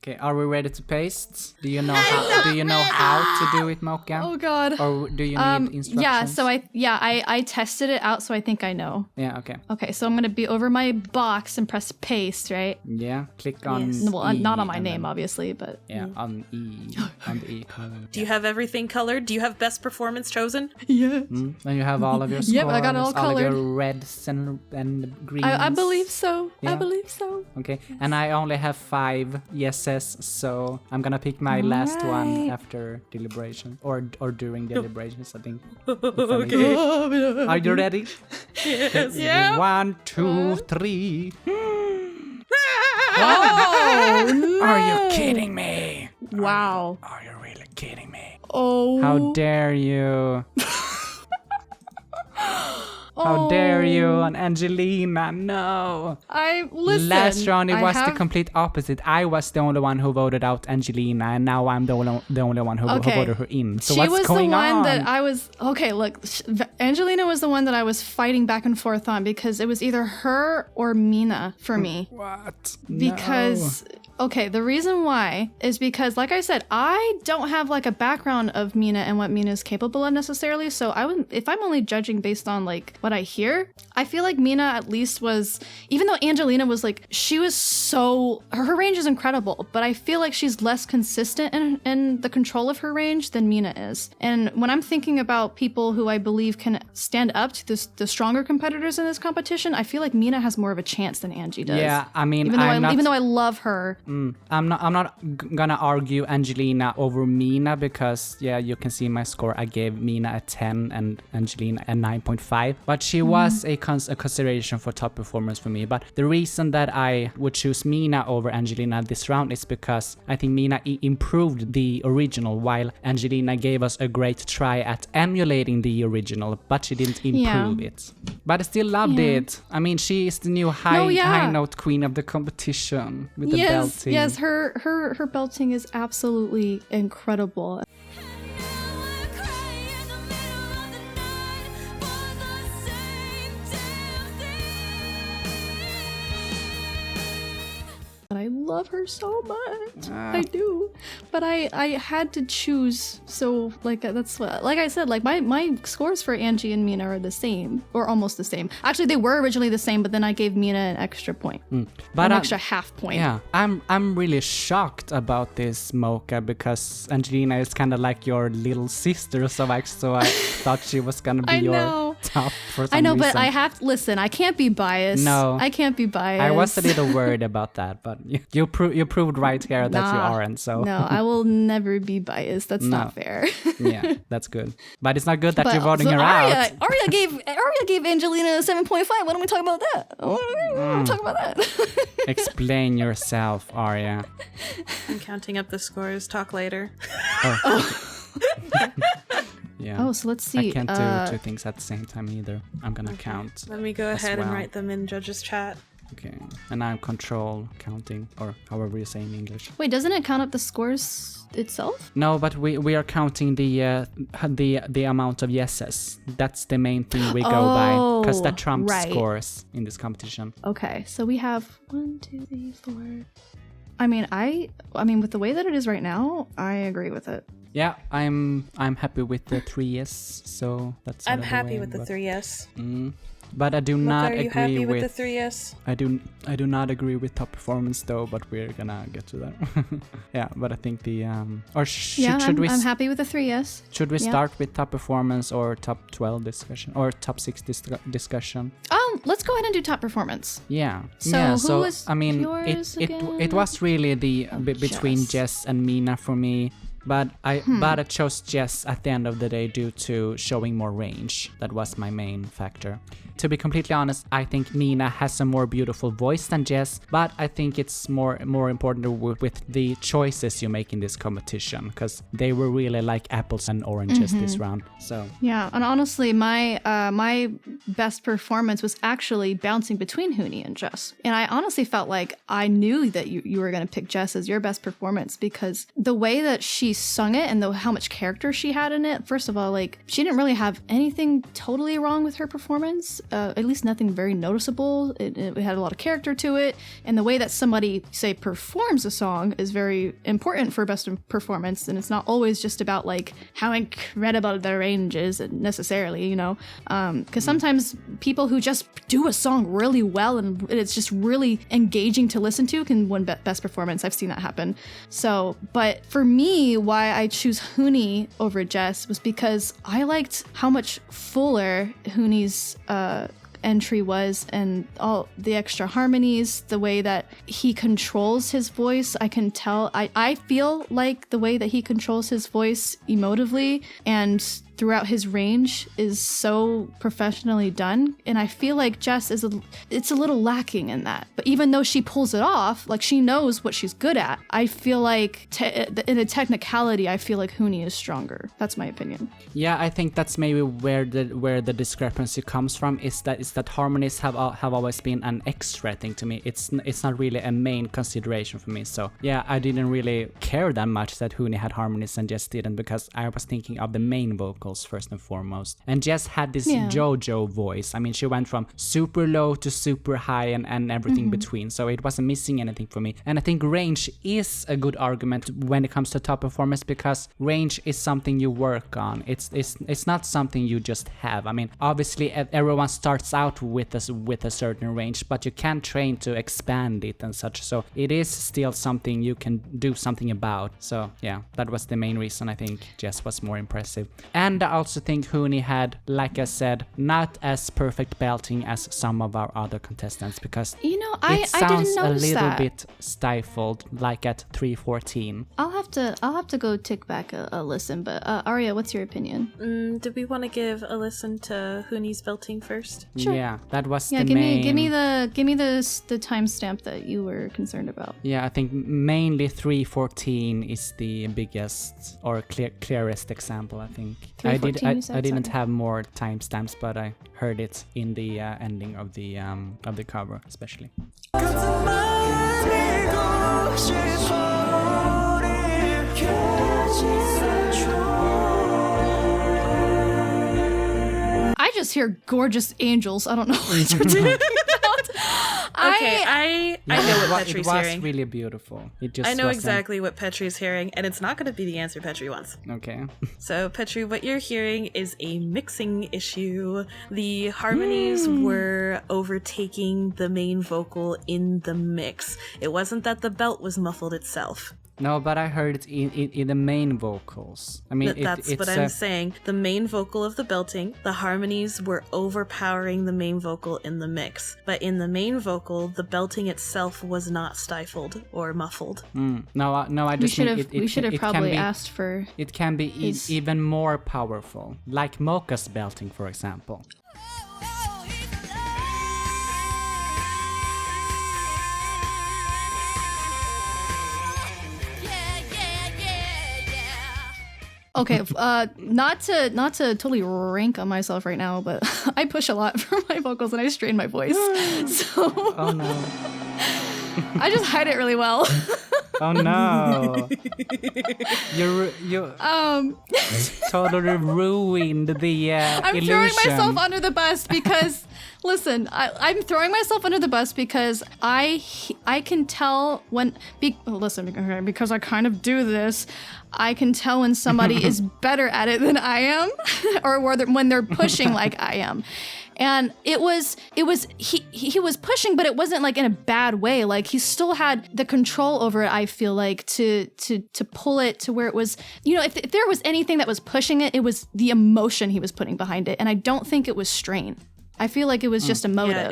Okay, are we ready to paste? Do you know how to do it, Mocha? Oh God. Or do you need instructions? Yeah, so I tested it out, so I think I know. Yeah, okay. Okay, so I'm gonna be over my box and press paste, right? Yeah, click on Well, E not on my and name, then- obviously, but Yeah, on E. On the E color. Do you have everything colored? Do you have best performance chosen? yeah. Then you have all of your scores, Yep, I got it all of colored. your reds and greens. I believe so. Yeah. I believe so. Okay, and I only have 5 yeses, so I'm gonna pick my last one Alright. after deliberation or during deliberations, I think. Okay. Are you ready? Yes. Yeah. 1, 2, 3. Oh, no. Are you kidding me? Wow. Are you really kidding me? Oh. How dare you? How dare you on Angelina? No. Listen. Last round it I was have- the complete opposite. I was the only one who voted out Angelina, and now I'm the only one who voted her in. So she what's was going the one on? that I was okay. Look, Angelina was the one that I was fighting back and forth on because it was either her or Mina for me. What? Because okay, the reason why is because, like I said, I don't have like a background of Mina and what Mina is capable of necessarily. So if I'm only judging based on like what I hear, I feel like Mina at least was, even though Angelina was like, she was so, her range is incredible, but I feel like she's less consistent in the control of her range than Mina is. And when I'm thinking about people who I believe can stand up to the stronger competitors in this competition, I feel like Mina has more of a chance than Angie does. Yeah, I mean, Even though I love her. I'm not gonna argue Angelina over Mina because you can see my score. I gave Mina a 10 and Angelina a 9.5, but she was a consideration for top performance for me. But the reason that I would choose Mina over Angelina this round is because I think Mina improved the original, while Angelina gave us a great try at emulating the original, but she didn't improve it. But I still loved it. I mean, she is the new high note queen of the competition with the belting. Yes, her belting is absolutely incredible. And I love her so much. I do. But I had to choose. So like that's what, like I said, like my scores for Angie and Mina are the same, or almost the same. Actually, they were originally the same, but then I gave Mina an extra point. But an extra half point. Yeah, I'm really shocked about this, Mocha, because Angelina is kind of like your little sister, so I thought she was gonna be your top for some I know, reason. but I have to listen. I can't be biased. No, I can't be biased. I was a little worried about that, but you proved right here that you aren't. So no, I will never be biased. That's not fair. Yeah, that's good. But it's not good that you're voting her out. Aria gave Angelina a 7.5. Why don't we talk about that? Talk about that. Explain yourself, Aria. I'm counting up the scores. Talk later. Yeah. Oh, so let's see. I can't do two things at the same time either. I'm gonna count. Let me go ahead and write them in judges chat. Okay, and I'm control counting, or however you say in English. Wait, doesn't it count up the scores itself? No, but we are counting the amount of yeses. That's the main thing we go by, because that trumps scores in this competition. Okay, so we have 1, 2, 3, 4. I mean, with the way that it is right now, I agree with it. Yeah, I'm happy with the 3 yes, so that's. I'm happy with the 3 yes. But I do not agree Are you happy with the with 3 yes? I do not agree with top performance though, but we're gonna get to that. Yeah, but I think the should we? I'm happy with the 3 yes. Should we start with top performance or top 12 discussion or top 6 discussion? Let's go ahead and do top performance. Yeah. So yeah, who was yours it was really between Jess and Mina for me. But I chose Jess at the end of the day due to showing more range. That was my main factor. To be completely honest, I think Mina has a more beautiful voice than Jess, but I think it's more important with the choices you make in this competition, because they were really like apples and oranges this round. So yeah, and honestly, my best performance was actually bouncing between Huni and Jess, and I honestly felt like I knew that you were going to pick Jess as your best performance because the way that she sung it and how much character she had in it. First of all, like she didn't really have anything totally wrong with her performance. at least nothing very noticeable. It had a lot of character to it, and the way that somebody, say, performs a song is very important for best performance, and it's not always just about like how incredible the range is necessarily, you know, because sometimes people who just do a song really well and it's just really engaging to listen to can win best performance. I've seen that happen. So, but for me, why I choose Huni over Jess was because I liked how much fuller Huni's entry was, and all the extra harmonies, the way that he controls his voice. I can tell, I feel like the way that he controls his voice emotively and throughout his range is so professionally done, and I feel like Jess it's a little lacking in that. But even though she pulls it off, like she knows what she's good at, I feel like in a technicality, I feel like Huni is stronger. That's my opinion. Yeah, I think that's maybe where the discrepancy comes from. Is that harmonies have always been an extra thing to me. It's not really a main consideration for me. So yeah, I didn't really care that much that Huni had harmonies and Jess didn't, because I was thinking of the main vocal first and foremost. And Jess had this JoJo voice. I mean, she went from super low to super high and everything between. So it wasn't missing anything for me. And I think range is a good argument when it comes to top performance, because range is something you work on. It's not something you just have. I mean, obviously everyone starts out with a certain range, but you can train to expand it and such. So it is still something you can do something about. So yeah, that was the main reason I think Jess was more impressive. And I also think Huni had, like I said, not as perfect belting as some of our other contestants, because I sounds didn't a notice little that. bit stifled, like at 3:14. I'll have to go tick back a listen. But Aria, what's your opinion? Do we want to give a listen to Huni's belting first? Sure. Yeah, that was the give main. give me the timestamp that you were concerned about. Yeah, I think mainly 3:14 is the biggest or clearest example. I think 3:14 you said? I didn't Sorry. have more timestamps, but I heard it in the ending of the cover, especially. I just hear gorgeous angels. I don't know what you're talking about. Okay, I know what Petri's it was hearing. really beautiful. It just I know wasn't- exactly what Petri's hearing, and it's not going to be the answer Petri wants. Okay. So, Petri, what you're hearing is a mixing issue. The harmonies were overtaking the main vocal in the mix. It wasn't that the belt was muffled itself. No, but I heard it in the main vocals. I mean, That's it's what I'm saying. The main vocal of the belting, the harmonies were overpowering the main vocal in the mix. But in the main vocal, the belting itself was not stifled or muffled. No, I just mean We should have it can probably be- asked for. It can be even more powerful, like Mocha's belting, for example. Okay, not to totally rank on myself right now, but I push a lot for my vocals and I strain my voice, so Oh no. I just hide it really well. Oh no. You totally ruined the I'm illusion. throwing myself under the bus because, listen, I'm throwing myself under the bus because I can tell when, because I kind of do this, I can tell when somebody is better at it than I am, or when they're pushing like I am. And he was pushing, but it wasn't like in a bad way. Like he still had the control over it, I feel like, to pull it to where it was, if there was anything that was pushing it, it was the emotion he was putting behind it. And I don't think it was strain. I feel like it was just emotive. Yeah,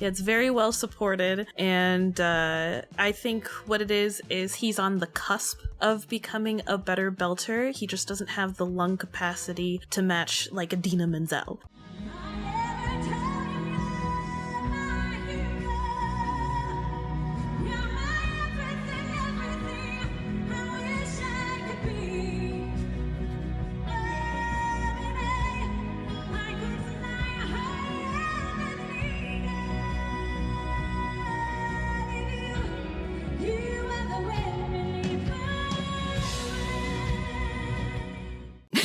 it's very well supported, and I think what it is he's on the cusp of becoming a better belter. He just doesn't have the lung capacity to match like Idina Menzel.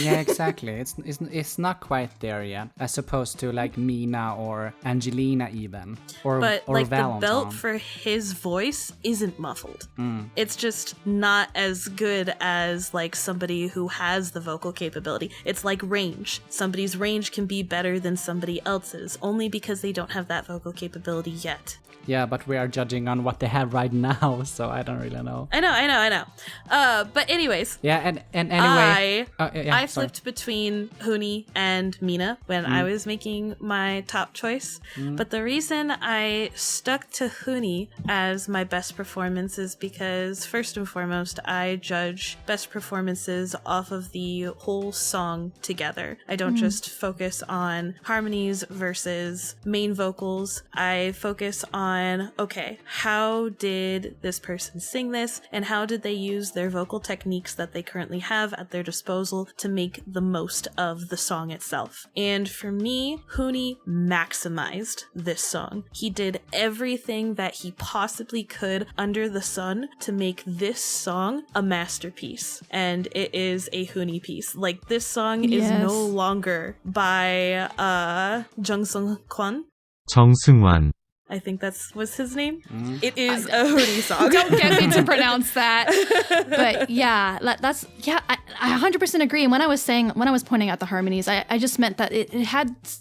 Yeah, exactly. It's not quite there yet, as opposed to like Mina or Angelina even, or like Valentin. the belt for his voice isn't muffled. It's just not as good as like somebody who has the vocal capability. It's like range. Somebody's range can be better than somebody else's only because they don't have that vocal capability yet. Yeah, but we are judging on what they have right now, so I don't really know. I know. But anyways. Yeah, and anyway... I flipped between Huni and Mina when I was making my top choice. But the reason I stuck to Huni as my best performance is because, first and foremost, I judge best performances off of the whole song together. I don't just focus on harmonies versus main vocals. I focus on, okay, how did this person sing this, and how did they use their vocal techniques that they currently have at their disposal to make the most of the song itself. And for me, Huni maximized this song. He did everything that he possibly could under the sun to make this song a masterpiece. And it is a Huni piece. Like, this song is no longer by Jung Sung Kwon. 정승환. I think was his name. It is a Huni song. Don't get me to pronounce that. But yeah, I 100% agree. And when I was pointing out the harmonies, I just meant that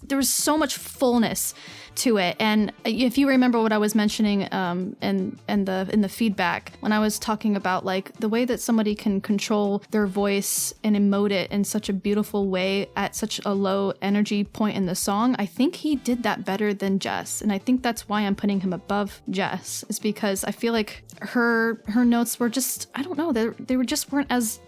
there was so much fullness to it. And if you remember what I was mentioning in the feedback, when I was talking about like the way that somebody can control their voice and emote it in such a beautiful way at such a low energy point in the song, I think he did that better than Jess. And I think that's why I'm putting him above Jess, is because I feel like her notes were just, I don't know, they weren't as,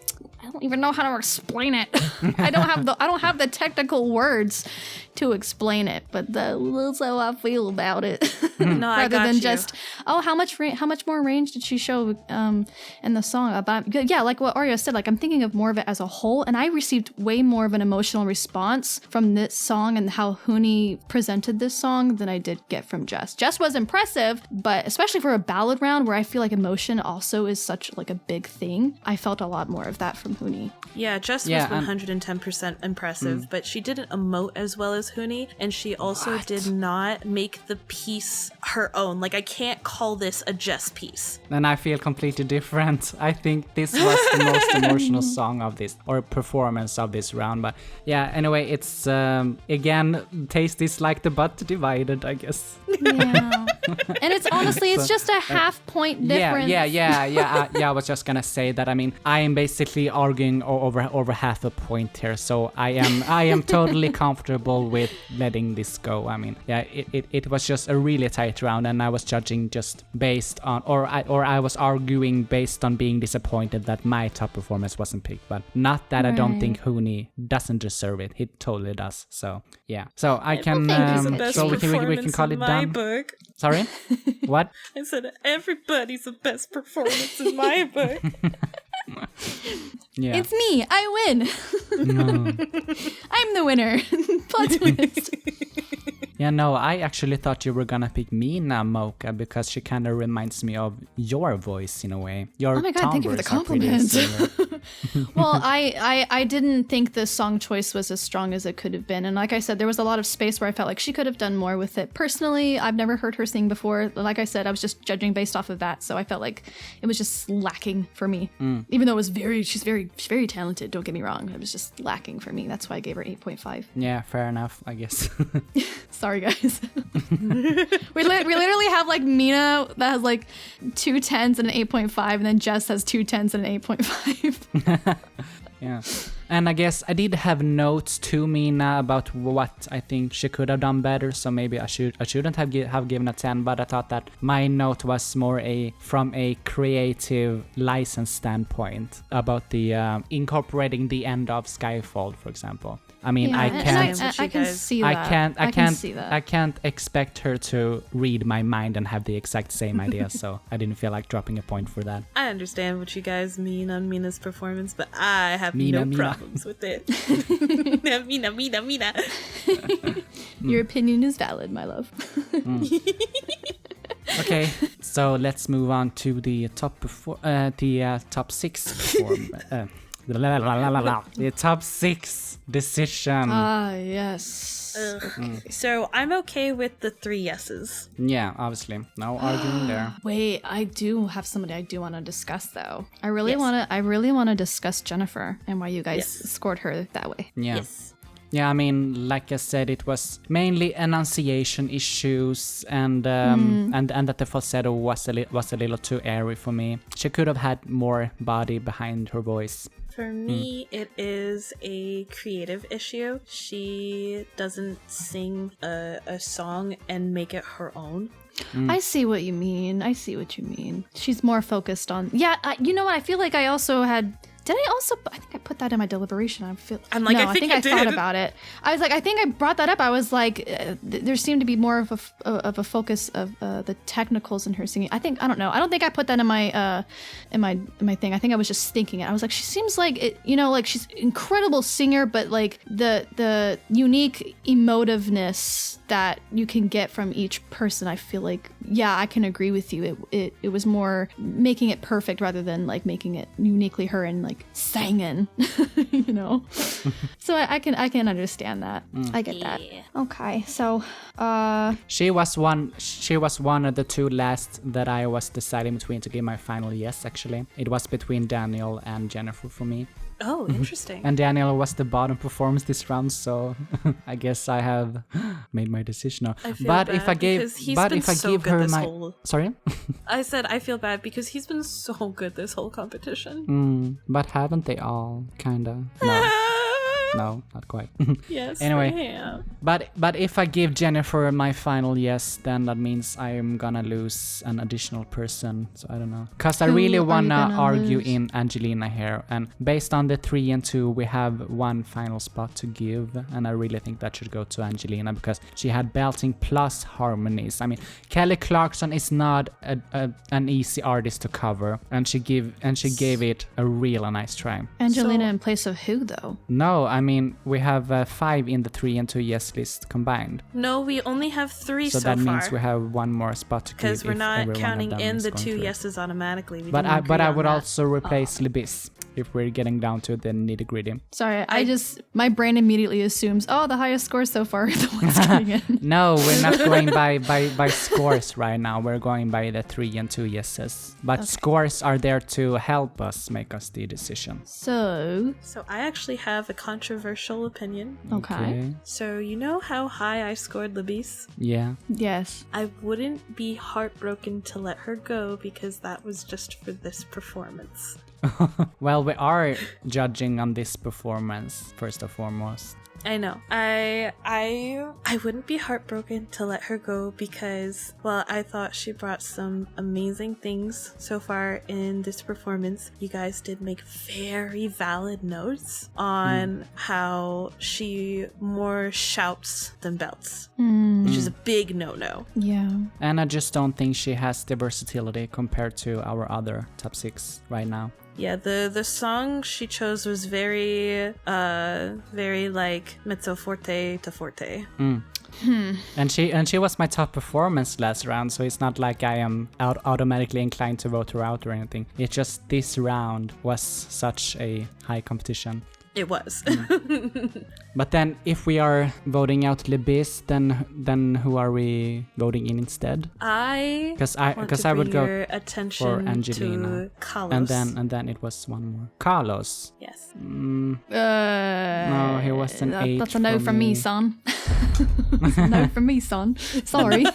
I don't even know how to explain it. I don't have the technical words to explain it, but that's how I feel about it. No, I rather got than you. just, how much more range did she show in the song about? Yeah, like what Aria said, like I'm thinking of more of it as a whole, and I received way more of an emotional response from this song and how Huni presented this song than I did get from Jess. Jess was impressive, but especially for a ballad round where I feel like emotion also is such like a big thing, I felt a lot more of that from Huni. Yeah, Jess was 110% impressive, but she didn't emote as well as Huni, and she also did not make the piece her own. Like, I can't call this a Jess piece. And I feel completely different. I think this was the most emotional song of this, or performance of this round. But yeah, anyway, it's, again, taste is like the butt divided, I guess. Yeah. And it's honestly, it's just a half point difference. Yeah, I was just gonna say that. I mean, I am basically arguing over half a point here, so I am totally comfortable with letting this go. I mean, yeah, it was just a really tight round, and I was judging just based on, or I was arguing based on being disappointed that my top performance wasn't picked, but not that I don't think Huni doesn't deserve it. He totally does. So yeah, so I can so we can call it done. Book. Sorry, what? I said everybody's the best performance in my book. Yeah. It's me. I win. No. I'm the winner. Plot twist. Yeah, no, I actually thought you were gonna pick Mina Mocha because she kind of reminds me of your voice in a way. Your oh my god, thank you for the compliment. Well, I didn't think the song choice was as strong as it could have been. And like I said, there was a lot of space where I felt like she could have done more with it. Personally, I've never heard her sing before. Like I said, I was just judging based off of that. So I felt like it was just lacking for me. Even though she's very talented, don't get me wrong. It was just lacking for me. That's why I gave her 8.5. Yeah, fair enough, I guess. Sorry, guys. we literally have like Mina that has like 2 10s and an 8.5, and then Jess has 2 10s and an 8.5. Yeah. And I guess I did have notes to Mina about what I think she could have done better, so maybe I shouldn't have given a 10, but I thought that my note was more from a creative license standpoint about the incorporating the end of Skyfall, for example. I mean, yeah, I can see that. I can't expect her to read my mind and have the exact same idea, so I didn't feel like dropping a point for that. I understand what you guys mean on Mina's performance, but I have no problems with it. Mina. Your opinion is valid, my love. Okay, so let's move on to the top 6 the top 6 decision. Yes. So I'm okay with the 3 yeses. Yeah, obviously. No arguing there. Wait, I do have somebody I do want to discuss though. I really Yes. want to discuss Jennifer and why you guys Yes. scored her that way. Yeah. Yes. Yeah, I mean, like I said, it was mainly enunciation issues and that the falsetto was a little too airy for me. She could have had more body behind her voice. For me, it is a creative issue. She doesn't sing a song and make it her own. I see what you mean. She's more focused on... Yeah, you know what? I feel like I also had... Did I also... I think I put that in my deliberation. I think I thought about it. I was like, I think I brought that up. I was like, there seemed to be more of a focus of the technicals in her singing. I don't know. I don't think I put that in my thing. I think I was just thinking it. I was like, she seems like it, like she's an incredible singer, but like the unique emotiveness that you can get from each person, I feel like, yeah, I can agree with you. It was more making it perfect rather than like making it uniquely her and like singing, So I can understand that. I get that. Okay, so she was one of the 2 last that I was deciding between to give my final yes. Actually, it was between Daniel and Jennifer for me. Oh, interesting. And Daniel was the bottom performance this round, so I guess I have made my decision now. But if I give her my sorry, I said I feel bad because he's been so good this whole competition. But haven't they all? Kinda. No. No, not quite. Yes. Anyway, but if I give Jennifer my final yes, then that means I'm gonna lose an additional person. So I don't know, cause I really wanna argue in Angelina here, and based on the 3 and 2, we have one final spot to give, and I really think that should go to Angelina because she had belting plus harmonies. I mean, Kelly Clarkson is not an easy artist to cover, and she gave it a real nice try. Angelina in place of who though? No, I mean, we have 5 in the 3 and 2 yes list combined. No, we only have 3 so far. So that means we have one more spot to give. Because we're not counting in the 2 yeses automatically. But I would also replace Libis if we're getting down to the nitty gritty. Sorry, my brain immediately assumes, the highest score so far is the one's getting in. No, we're not going by scores right now. We're going by the 3 and 2 yeses. But scores are there to help us make us the decision. So I actually have a controversial opinion. Okay. So you know how high I scored Libis? Yeah. Yes. I wouldn't be heartbroken to let her go because that was just for this performance. Well, we are judging on this performance first and foremost. I know. I wouldn't be heartbroken to let her go because, well, I thought she brought some amazing things so far in this performance. You guys did make very valid notes on how she more shouts than belts, which is a big no-no. Yeah. And I just don't think she has the versatility compared to our other top 6 right now. Yeah, the song she chose was very like mezzo forte to forte. And she was my top performance last round, so it's not like I am automatically inclined to vote her out or anything. It's just this round was such a high competition. It was. But then if we are voting out Libis, then who are we voting in instead? Because I would go attention for Angelina. to Kalos. And then it was one more. Kalos. Yes. No, he was an 8. That's a no from me, son. That's a no from me, son. Sorry.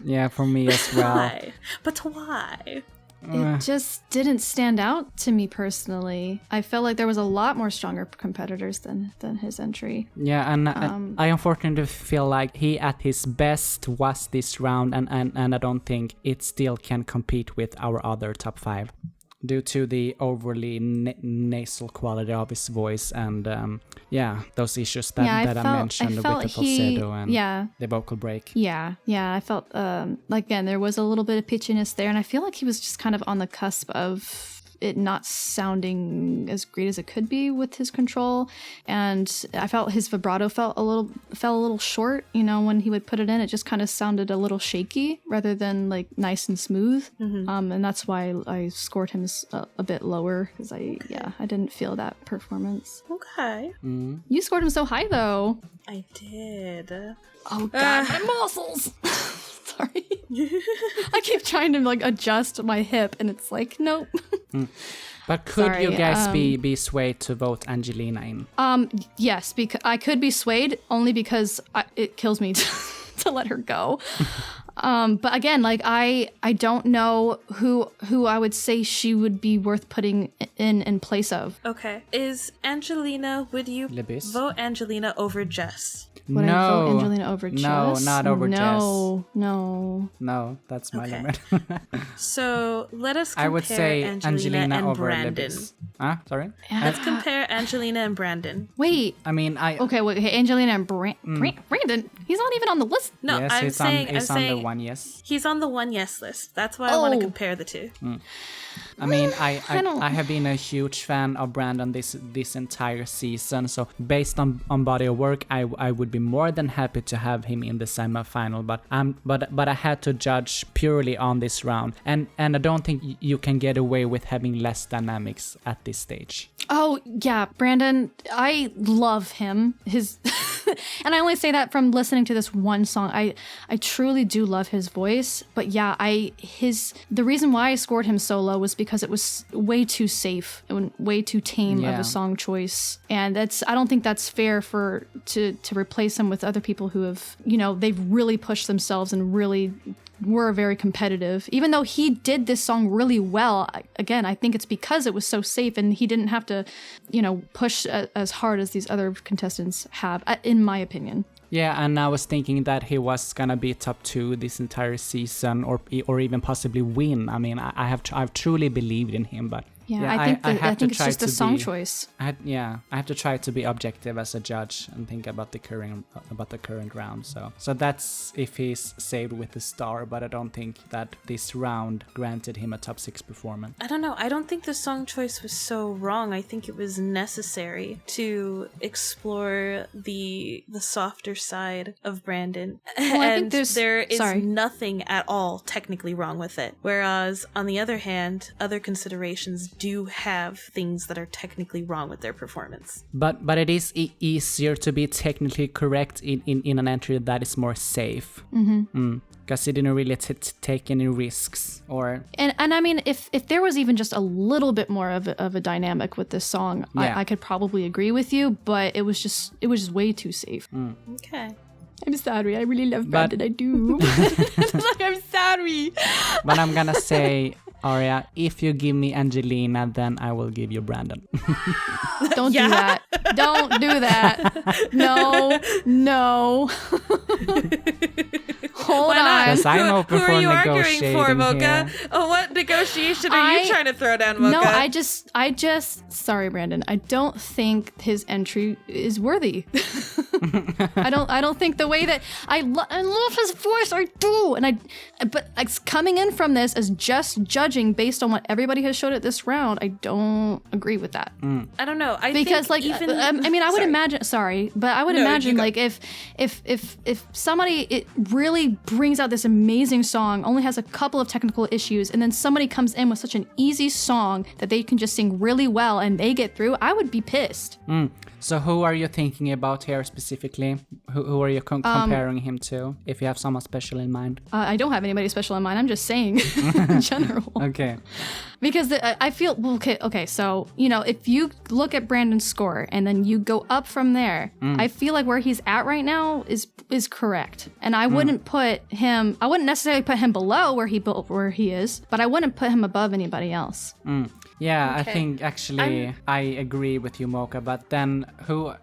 Yeah, for me as well. Why? But why? It just didn't stand out to me personally. I felt like there was a lot more stronger competitors than his entry. Yeah, and I unfortunately feel like he at his best was this round, and I don't think it still can compete with our other top 5 due to the overly nasal quality of his voice and those issues that I mentioned with the falsetto and the vocal break. Yeah, I felt again there was a little bit of pitchiness there, and I feel like he was just kind of on the cusp of it not sounding as great as it could be with his control. And I felt his vibrato fell a little short. You know, when he would put it in, it just kind of sounded a little shaky rather than like nice and smooth. And that's why I scored him a bit lower, because I didn't feel that performance. Okay. You scored him so high though. I did. Oh god, my muscles. Sorry. I keep trying to like adjust my hip and it's like, nope. But could you guys be swayed to vote Angelina in? Yes, because I could be swayed only because it kills me to let her go. But again, like I don't know who I would say she would be worth putting in place of. Okay. Is Angelina, would you Libis? vote Angelina over Jess? Would I vote Angelina over Jess? No, not over Jess. No, that's my Okay. limit. So let us compare I would say Angelina and over Brandon. Libis. Huh? Sorry? Let's compare Angelina and Brandon. Wait. I mean, Okay, Angelina and Brandon. He's not even on the list. No, yes, I'm saying on the one yes. he's on the one yes list. That's why I want to compare the two. I mean, I have been a huge fan of Brandon this entire season. So based on body of work, I would be more than happy to have him in the semifinal. But I had to judge purely on this round, and I don't think you can get away with having less dynamics at this stage. Oh yeah, Brandon, I love him. His and I only say that from listening to this one song. I truly do love his voice. But yeah, the reason why I scored him so low was because it was way too safe and way too tame of a song choice. And I don't think that's fair to replace him with other people who have, you know, they've really pushed themselves and really were very competitive. Even though he did this song really well, again, I think it's because it was so safe and he didn't have to, you know, push as hard as these other contestants have, in my opinion. Yeah, and I was thinking that he was gonna be top 2 this entire season, or even possibly win. I mean, I've truly believed in him, but I think it's just a song choice. I have to try to be objective as a judge and think about the current round. So that's if he's saved with a star, but I don't think that this round granted him a top 6 performance. I don't know. I don't think the song choice was so wrong. I think it was necessary to explore the softer side of Brandon. Well, I think there is nothing at all technically wrong with it. Whereas on the other hand, other considerations do have things that are technically wrong with their performance. But it is easier to be technically correct in an entry that is more safe. Because he didn't really take any risks. And I mean, if there was even just a little bit more of a dynamic with this song, I could probably agree with you, but it was just way too safe. Okay. I'm sorry. I really love Brandon. I do. I'm sorry. But I'm gonna say, Aria, if you give me Angelina, then I will give you Brandon. Don't do that. Don't do that. No. Hold on. Because I'm open Who for are you arguing negotiating for, Mocha? here. Oh, what negotiation are you trying to throw down, Mocha? No, I just sorry, Brandon. I don't think his entry is worthy. I don't think the way that I love his voice. I do, but it's coming in from this as just judging based on what everybody has showed at this round. I don't agree with that. I don't know. I would imagine. Sorry, but I would imagine like if somebody really brings out this amazing song, only has a couple of technical issues, and then somebody comes in with such an easy song that they can just sing really well and they get through, I would be pissed. So who are you thinking about here specifically? Who are you comparing him to? If you have someone special in mind. I don't have anybody special in mind. I'm just saying in general. Okay. Because I feel, okay, so, you know, if you look at Brandon's score and then you go up from there, I feel like where he's at right now is correct. And I wouldn't necessarily put him below where he is, but I wouldn't put him above anybody else. Yeah, Okay. I think actually I agree with you, Mocha. But then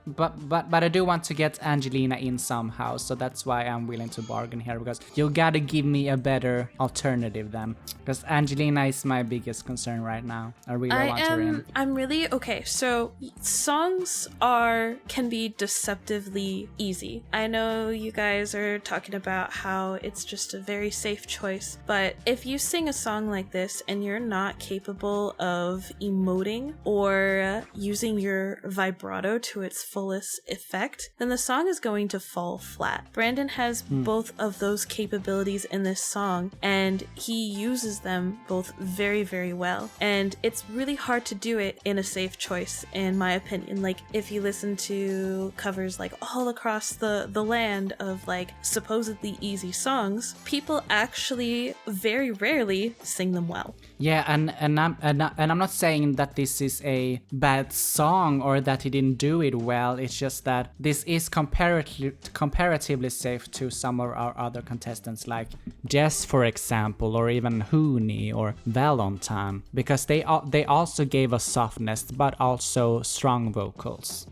but I do want to get Angelina in somehow, so that's why I'm willing to bargain here, because you gotta give me a better alternative then, because Angelina is my biggest concern right now. I really want her in. I'm really okay. So songs can be deceptively easy. I know you guys are talking about how it's just a very safe choice, but if you sing a song like this and you're not capable of of emoting or using your vibrato to its fullest effect, then the song is going to fall flat. Brandon has both of those capabilities in this song, and he uses them both very, very well. And it's really hard to do it in a safe choice, in my opinion. Like, if you listen to covers like all across the land of like supposedly easy songs, people actually very rarely sing them well. Yeah, and I'm not saying that this is a bad song or that he didn't do it well. It's just that this is comparatively safe to some of our other contestants, like Jess, for example, or even Hooney or Valentine, because they also gave us softness, but also strong vocals.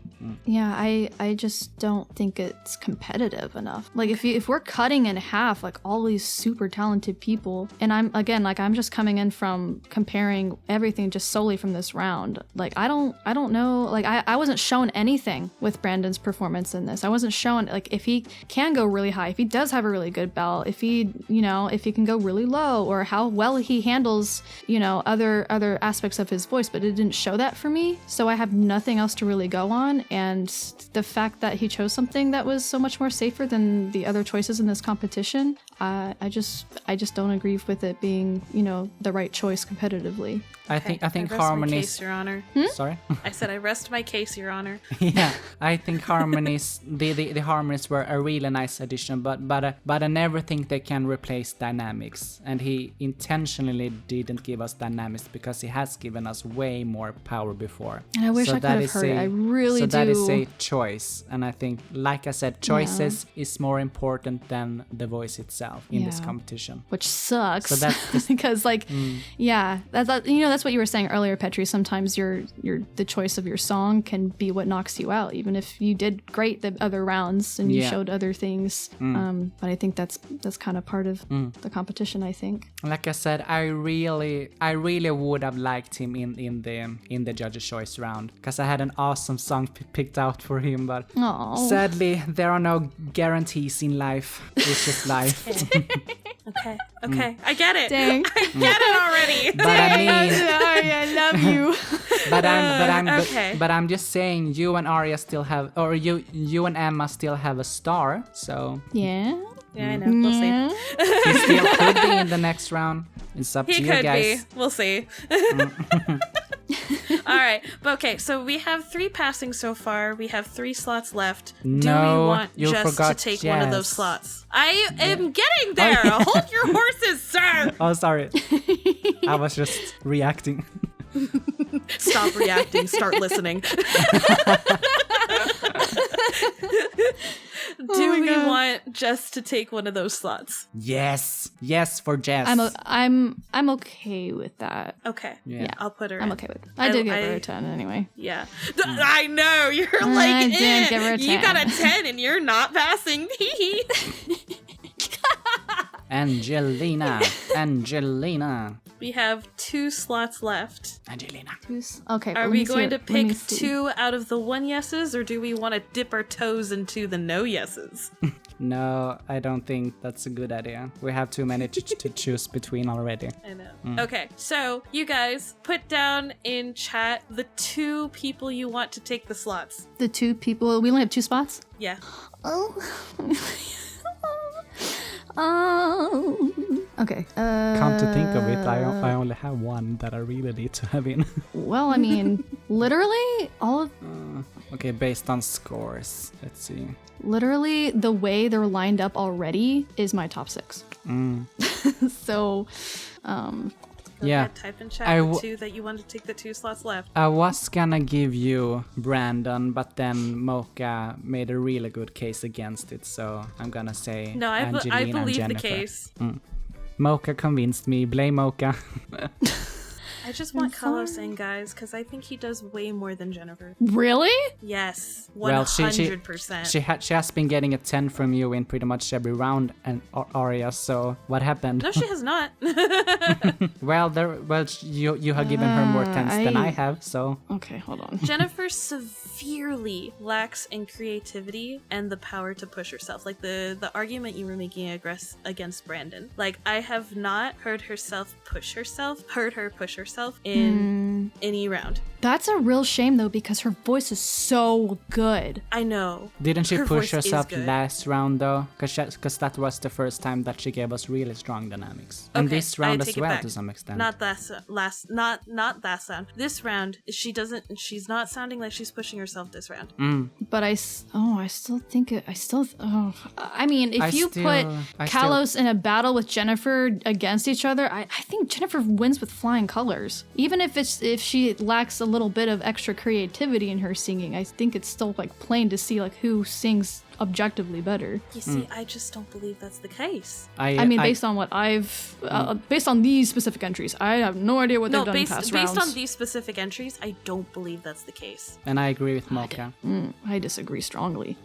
Yeah, I just don't think it's competitive enough. Like, if we're cutting in half like all these super talented people, and I'm just coming in from comparing everything just solely from this round. Like, I don't know. Like, I wasn't shown anything with Brandon's performance in this. I wasn't shown like if he can go really high, if he does have a really good bell, if he can go really low, or how well he handles other aspects of his voice. But it didn't show that for me, so I have nothing else to really go on. And the fact that he chose something that was so much more safer than the other choices in this competition, I just don't agree with it being, the right choice competitively. I think I rest harmonies. my case, Your Honor. Sorry. I said I rest my case, Your Honor. Yeah, I think harmonies. the harmonies were a really nice addition, but I never think they can replace dynamics. And he intentionally didn't give us dynamics because he has given us way more power before. And I wish I could have heard it. I really do. So that is a choice, and I think, like I said, choices is more important than the voice itself in this competition. Which sucks. So that's because that's what you were saying earlier, Petri. Sometimes the choice of your song can be what knocks you out, even if you did great the other rounds and you showed other things. But I think that's kind of part of the competition, I think. Like I said, I really would have liked him in the judges' choice round, because I had an awesome song picked out for him, but sadly there are no guarantees in life. It's just life. Okay. I get it. Dang. I get it already. But I mean, sorry, I love you. but I'm just saying, you and Aria still have, or you and Emma still have a star. So yeah, I know. We'll see. He still could be in the next round. It's up to you guys. He could be. We'll see. All right. Okay, so we have 3 passing so far. We have 3 slots left. Do we want Jess to take one of those slots? I am getting there. Hold your horses, sir. Oh, sorry. I was just reacting. Stop reacting. Start listening. Do we want Jess to take one of those slots? Yes for Jess. I'm okay with that. Okay, yeah. I'll put her. I'm okay with it. I did give her a 10 anyway. Yeah, I know you're like, I did give her a 10. You got a 10 and you're not passing. Angelina. We have 2 slots left. Angelina. Okay. Are we going to pick 2 out of the 1 yeses, or do we want to dip our toes into the no yeses? No, I don't think that's a good idea. We have too many to choose between already. I know. Okay, so you guys put down in chat the 2 people you want to take the slots. The 2 people. We only have 2 spots? Yeah. Oh. Okay. Come to think of it, I only have 1 that I really need to have in. Well, I mean, literally all of... Okay, based on scores. Let's see. Literally, the way they're lined up already is my top 6. So, Go ahead, type in chat the 2 that you want to take the 2 slots left. I was gonna give you Brandon, but then Mocha made a really good case against it, so I'm gonna say no, I believe and Jennifer. the case. Mocha convinced me. Blame Mocha. I just want Kalos in, guys, because I think he does way more than Jennifer. Really? Yes, 100%. Well, she has been getting a 10 from you in pretty much every round, and Aria. So what happened? No, she has not. Well, you have given her more 10s than I have. So okay, hold on. Jennifer severely lacks in creativity and the power to push herself. Like the argument you were making against Brandon. Like, I have not heard her push herself herself in any round. That's a real shame though, because her voice is so good. I know. Didn't she Her push voice is herself good. last round though? Because that was the first time that she gave us really strong dynamics. And Okay, this round I as take it well back. to some extent. Not that not that sound. This round, she's not sounding like she's pushing herself this round. But I still think it. I mean, if you put I Kalos in a battle with Jennifer against each other, I think Jennifer wins with flying colors. Even if she lacks a little bit of extra creativity in her singing, I think it's still like plain to see like who sings objectively better. You see, I just don't believe that's the case. I mean, based on what I've based on these specific entries, I have no idea what they've done in past rounds. Based on these specific entries, I don't believe that's the case. And I agree with Mocha. I disagree strongly.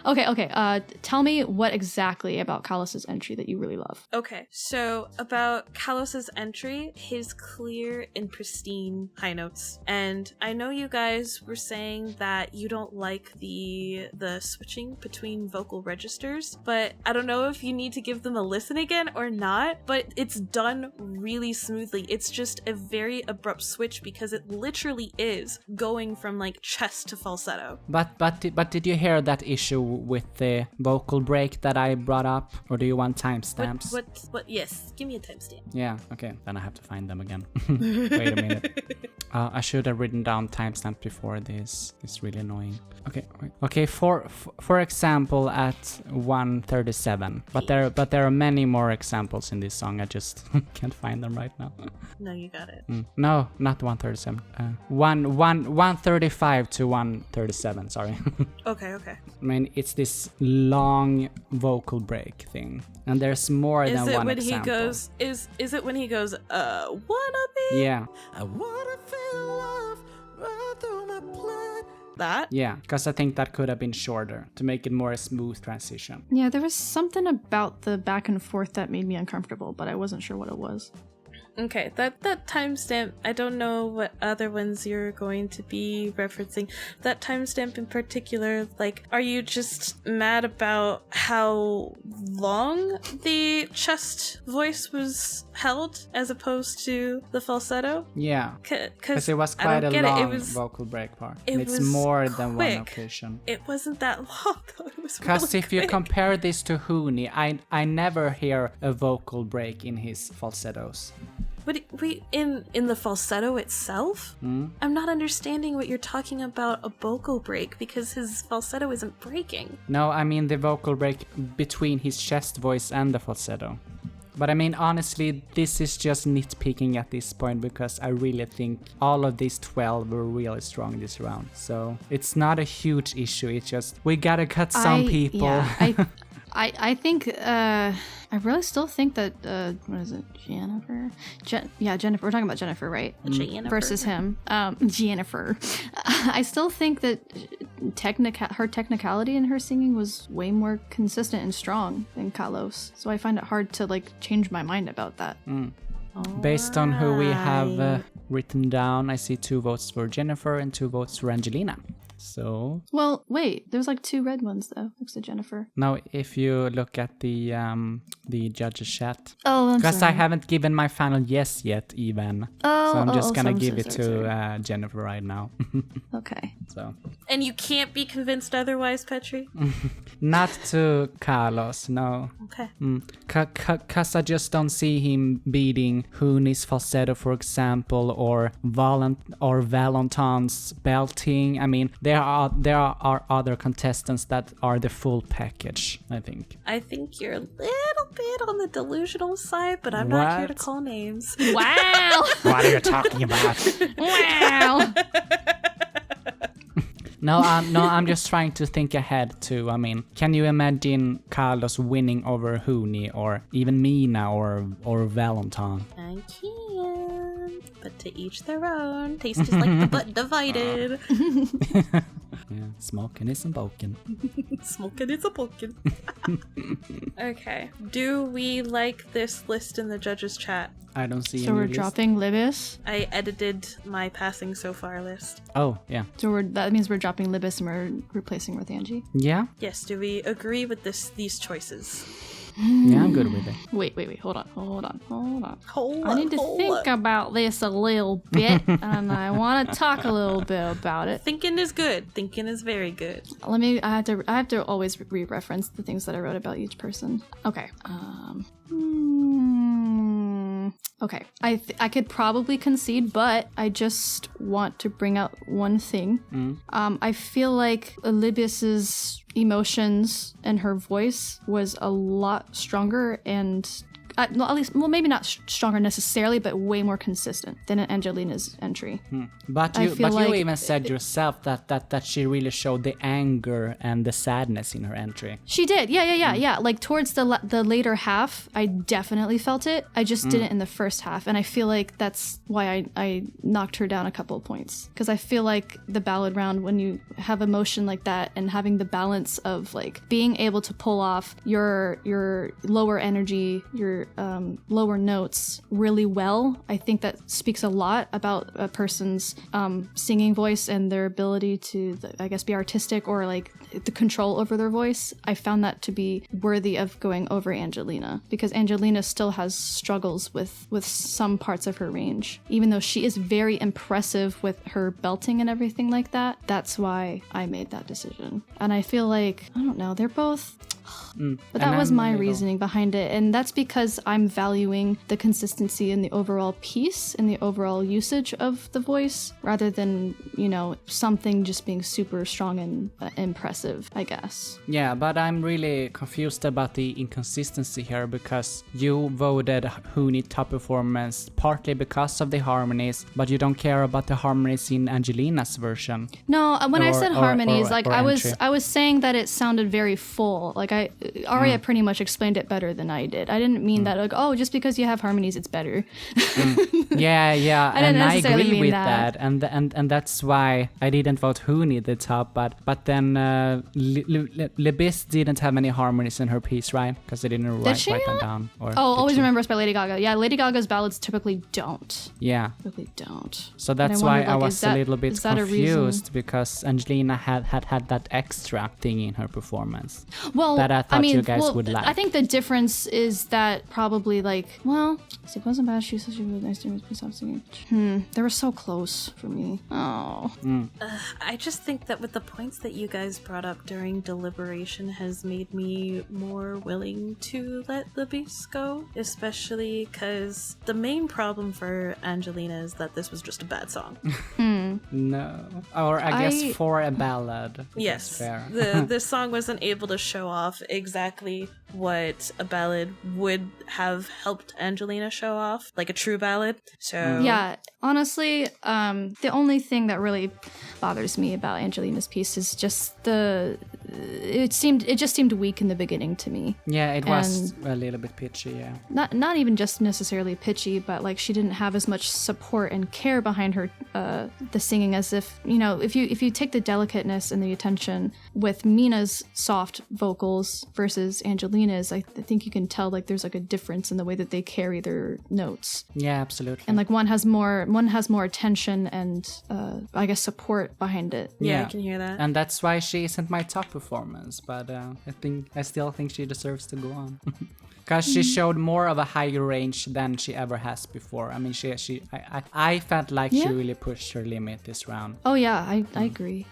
Okay. Tell me what exactly about Kalos's entry that you really love. Okay, so about Kalos's entry, his clear and pristine high notes. And I know you guys were saying that you don't like the switching between vocal registers, but I don't know if you need to give them a listen again or not, but it's done really smoothly. It's just a very abrupt switch because it literally is going from like chest to falsetto. But did you hear that issue with the vocal break that I brought up? Or do you want timestamps? What? Yes, give me a timestamp. Yeah, okay. Then I have to find them again. Wait a minute. I should have written down timestamp before this. It's really annoying. Okay, wait. Okay. For example, at 137. But there are many more examples in this song. I just can't find them right now. No, you got it. No, not 137. 135 to 137. Sorry. Okay. I mean, it's this long vocal break thing, and there's more than one example. Is it when he goes, wanna be? Yeah. I wanna feel love right through my blood. That? Yeah, because I think that could have been shorter to make it more a smooth transition. Yeah, there was something about the back and forth that made me uncomfortable, but I wasn't sure what it was. Okay, that timestamp, I don't know what other ones you're going to be referencing. That timestamp in particular, like, are you just mad about how long the chest voice was held as opposed to the falsetto? Yeah, because it was I quite don't a get long it. vocal break part. It And it's was more than one quick. occasion. It wasn't that long though. It was Because really if you quick. compare this to Hooney, I never hear a vocal break in his falsettos. But in the falsetto itself, I'm not understanding what you're talking about a vocal break because his falsetto isn't breaking. No, I mean the vocal break between his chest voice and the falsetto. But I mean, honestly, this is just nitpicking at this point because I really think all of these 12 were really strong this round. So it's not a huge issue. It's just we gotta cut some people. Yeah, I think I really still think that what is it, Jennifer? Jennifer. We're talking about Jennifer, right? Jennifer. Versus him, Jennifer. I still think that her technicality in her singing was way more consistent and strong than Kalos. So I find it hard to like change my mind about that. Based on who we have written down, I see 2 votes for Jennifer and 2 votes for Angelina. So... Well, wait. There's like 2 red ones though next to Jennifer. Now, if you look at the judges chat, Oh, I'm because sorry. I haven't given my final yes yet, even. Oh, so I'm just gonna I'm give so it sorry. to Jennifer right now. Okay. So And you can't be convinced otherwise, Petri? not to Kalos, no. Okay. Cause I just don't see him beating Hooney's falsetto, for example, or Valentin's belting. I mean, there are other contestants that are the full package, I think. I think you're a little bit on the delusional side, but I'm not here to What? call names. Wow. What are you talking about? Wow. No, I'm just trying to think ahead too. I mean, can you imagine Kalos winning over Hooney or even Mina or Valentin? I can, but to each their own. Taste is like the butt divided. Yeah, smoking isn't broken. Smoking is a poking. Okay. Do we like this list in the judges' chat? I don't see So any we're list. dropping Libis. I edited my passing so far list. Oh, yeah. So that means we're dropping Libis and we're replacing with Angie. Yeah? Yes, do we agree with these choices? Yeah, I'm good with it. Wait. Hold on. I need to think about this a little bit, and I want to talk a little bit about it. Thinking is good. Thinking is very good. I have to always re-reference the things that I wrote about each person. Okay. Okay. I could probably concede, but I just want to bring out one thing. I feel like Olympias's emotions and her voice was a lot stronger and at least, well, maybe not stronger necessarily, but way more consistent than Angelina's entry. But you even said yourself that she really showed the anger and the sadness in her entry. She did, yeah. Like towards the later half, I definitely felt it. I just didn't in the first half, and I feel like that's why I knocked her down a couple of points. Because I feel like the ballad round, when you have emotion like that and having the balance of like being able to pull off your lower energy, your lower notes really well, I think that speaks a lot about a person's singing voice and their ability to, I guess, be artistic or like the control over their voice. I found that to be worthy of going over Angelina, because Angelina still has struggles with some parts of her range, even though she is very impressive with her belting and everything like that. That's why I made that decision. And I feel like, I don't know, they're both... But that was my reasoning behind it, and that's because I'm valuing the consistency in the overall piece and the overall usage of the voice rather than, something just being super strong and impressive, I guess. Yeah, but I'm really confused about the inconsistency here, because you voted Hooney top performance partly because of the harmonies, but you don't care about the harmonies in Angelina's version. No, when I said harmonies, I was saying that it sounded very full. Like Aria pretty much explained it better than I did. I didn't mean that like, oh, just because you have harmonies, it's better. Yeah, and I agree with that. And that's why I didn't vote Hooney the top, but then Libis didn't have any harmonies in her piece, right? Because they didn't write them down. Always Remember Us by Lady Gaga. Yeah, Lady Gaga's ballads typically don't. Yeah. Typically don't. So that's why I was a little bit confused, because Angelina had that extra thing in her performance. Well, that I thought you guys would like. I think the difference is that probably like, it wasn't bad. She said she was nice to me. Please stop singing. They were so close for me. Oh. I just think that with the points that you guys brought up during deliberation has made me more willing to let the beast go, especially because the main problem for Angelina is that this was just a bad song. No. Or I guess for a ballad. Yes. Fair. This song wasn't able to show off exactly what a ballad would have helped Angelina show off, like a true ballad. So yeah, honestly, the only thing that really bothers me about Angelina's piece is just it just seemed weak in the beginning to me. Yeah, it was a little bit pitchy, yeah. Not even just necessarily pitchy, but like she didn't have as much support and care behind her the singing, as if, if you take the delicateness and the attention with Mina's soft vocals versus Angelina's, I think you can tell like there's like a difference in the way that they carry their notes. Yeah, absolutely. And like one has more attention and I guess support behind it. Yeah, I can hear that. And that's why she isn't my top performance, but I still think she deserves to go on. Because she showed more of a higher range than she ever has before. I mean, I felt like she really pushed her limit this round. Oh yeah, I agree.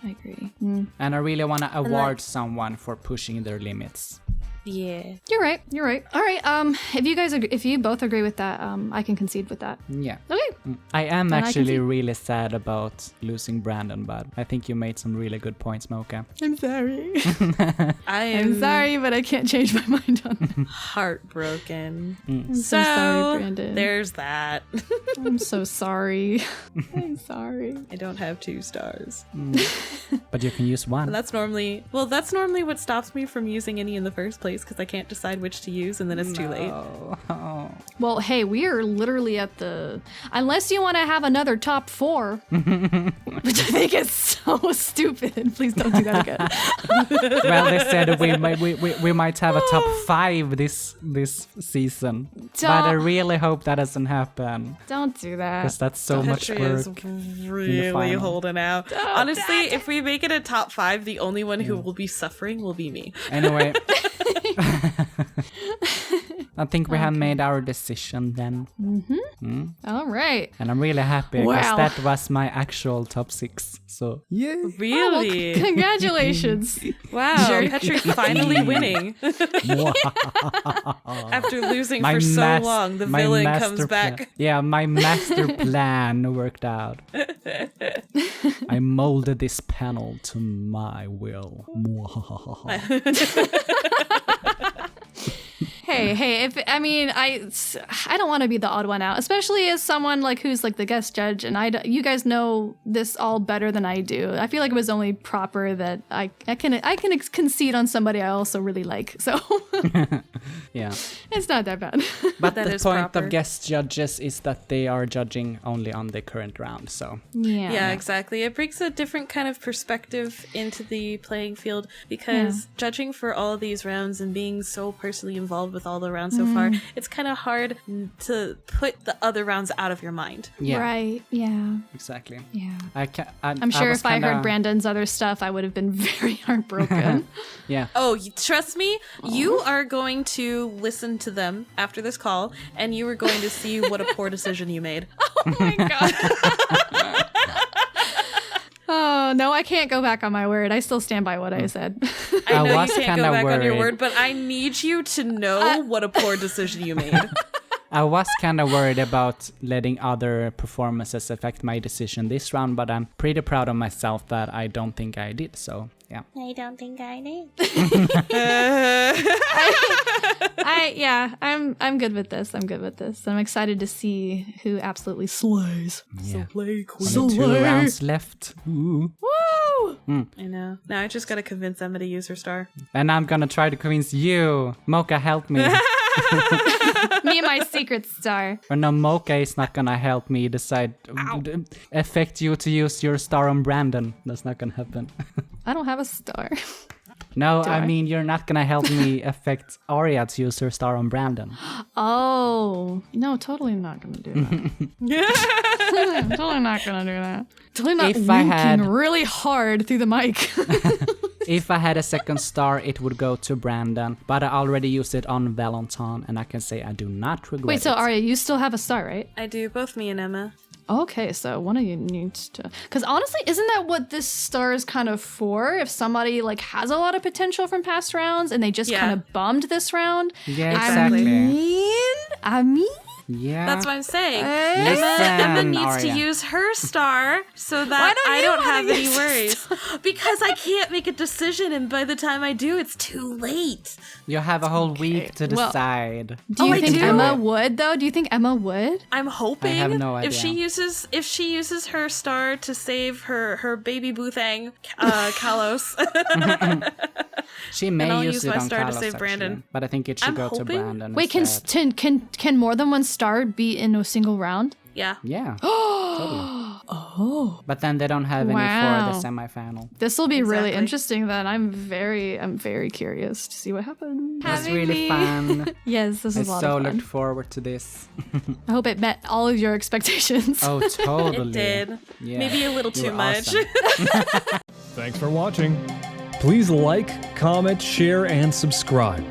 And I really want to award someone for pushing their limits. Yeah. You're right. All right. If you both agree with that, I can concede with that. Yeah. Okay. I am actually really sad about losing Brandon, but I think you made some really good points, Mocha. I'm sorry. I'm sorry, but I can't change my mind on it. Heartbroken. I'm so sorry, Brandon. There's that. I'm so sorry. I'm sorry. I don't have 2 stars. But you can use 1. And that's normally what stops me from using any in the first place, because I can't decide which to use and then it's too late. Oh. Well, hey, we are literally at unless you want to have another top 4, which I think is so stupid. Please don't do that again. Well, they said we might have a top 5 this season. But I really hope that doesn't happen. Don't do that. Because that's so much work. Is really holding out. Honestly, if we make it a top 5, the only one who will be suffering will be me. Anyway. I think we have made our decision then. All right. And I'm really happy because Wow. that was my actual top 6. So, yeah. Really? Congratulations. Wow, Patrick finally winning. After losing for so long, the villain comes back. Yeah, my master plan worked out. I molded this panel to my will. Hey, I don't want to be the odd one out, especially as someone like who's like the guest judge, and you guys know this all better than I do. I feel like it was only proper that I can concede on somebody I also really like. So Yeah. it's not that bad. But That the is point proper. of guest judges is that they are judging only on the current round, so. Yeah, exactly. It brings a different kind of perspective into the playing field because judging for all of these rounds and being so personally involved with all the rounds so far, it's kind of hard to put the other rounds out of your mind. Yeah, Right. Yeah. exactly. Yeah. I'm sure if I heard Brandon's other stuff, I would have been very heartbroken. Yeah. Oh, trust me, you are going to listen to them after this call, and you are going to see what a poor decision you made. Oh my god. Oh, no, I can't go back on my word. I still stand by what I said. I know was you can't go kinda back on your worried. word, but I need you to know what a poor decision you made. I was kind of worried about letting other performances affect my decision this round, but I'm pretty proud of myself that I don't think I did, so yeah. I don't think I did. I'm good with this. I'm excited to see who absolutely slays. Yeah. Play Only 2 rounds left. Ooh. Woo! I know. Now I just gotta convince Emma to use her star. And I'm gonna try to convince you. Mocha, help me. Me and my secret star. Or no, Mocha is not gonna help me decide, affect you to use your star on Brandon. That's not gonna happen. I don't have a star. No, Do I I? mean, you're not gonna help me affect Aria to use her star on Brandon. Oh, no, totally not gonna do that. Totally not gonna do that. Totally not If I winking had- really hard through the mic. If I had a second star, it would go to Brandon, but I already used it on Valentin, and I can say I do not regret Wait, so it. Arya, you still have a star, right? I do, both me and Emma. Okay, so one of you needs to... Because honestly, isn't that what this star is kind of for? If somebody like has a lot of potential from past rounds and they just Yeah. kind of bummed this round? Yeah, Exactly. exactly. I mean... Yeah. That's what I'm saying. Listen, Emma needs Aria. to use her star so that Why don't I you don't wanna have any use worries. Because I can't make a decision, and by the time I do, it's too late. You have a whole week to Well, decide. Do you I think do. Emma would, though? Do you think Emma would? I'm hoping I have no if she idea. uses her star to save her baby Boothang, Kalos. She may I'll use use it my on star to Kalos, save Brandon. actually, but I think it should I'm go to hoping- Brandon. Wait, instead. can more than one star be in a single round? Yeah. Yeah. Totally. Oh, But then they don't have any Wow. for the semifinal. this will be really Exactly. interesting. Then I'm very curious to see what happens. It was really fun. Yes, this I is a lot so of fun. looked forward to this. I hope it met all of your expectations. Oh, totally. It did. Yeah. Maybe a little You too were much. awesome. Thanks for watching. Please like, comment, share, and subscribe.